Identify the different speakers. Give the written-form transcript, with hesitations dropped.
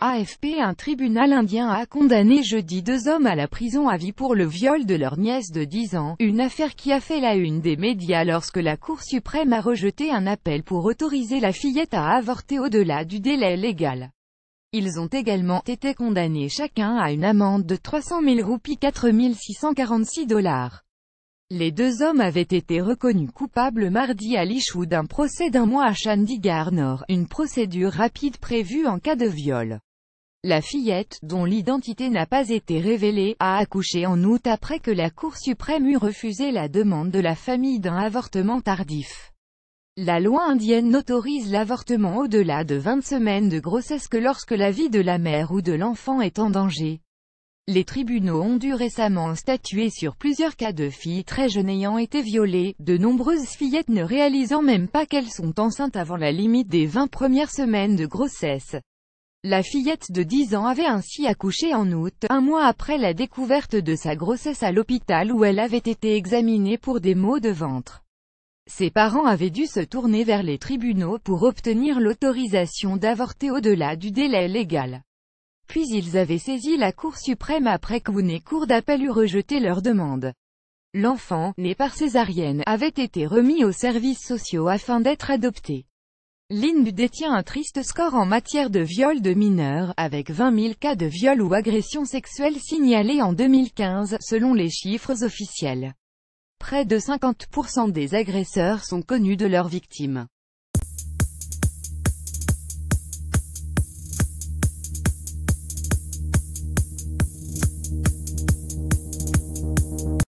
Speaker 1: AFP. Un tribunal indien a condamné jeudi 2 hommes à la prison à vie pour le viol de leur nièce de 10 ans, une affaire qui a fait la une des médias lorsque la Cour suprême a rejeté un appel pour autoriser la fillette à avorter au-delà du délai légal. Ils ont également été condamnés chacun à une amende de 300 000 roupies, 4 646 $. Les 2 hommes avaient été reconnus coupables mardi à l'issue d'un procès d'1 mois à Chandigarh Nord, une procédure rapide prévue en cas de viol. La fillette, dont l'identité n'a pas été révélée, a accouché en août après que la Cour suprême eut refusé la demande de la famille d'un avortement tardif. La loi indienne n'autorise l'avortement au-delà de 20 semaines de grossesse que lorsque la vie de la mère ou de l'enfant est en danger. Les tribunaux ont dû récemment statuer sur plusieurs cas de filles très jeunes ayant été violées, de nombreuses fillettes ne réalisant même pas qu'elles sont enceintes avant la limite des 20 premières semaines de grossesse. La fillette de 10 ans avait ainsi accouché en août, 1 mois après la découverte de sa grossesse à l'hôpital où elle avait été examinée pour des maux de ventre. Ses parents avaient dû se tourner vers les tribunaux pour obtenir l'autorisation d'avorter au-delà du délai légal. Puis ils avaient saisi la Cour suprême après qu'une cour d'appel eut rejeté leur demande. L'enfant, né par césarienne, avait été remis aux services sociaux afin d'être adopté. L'Inde détient un triste score en matière de viol de mineurs, avec 20 000 cas de viol ou agression sexuelle signalés en 2015, selon les chiffres officiels. Près de 50% des agresseurs sont connus de leurs victimes.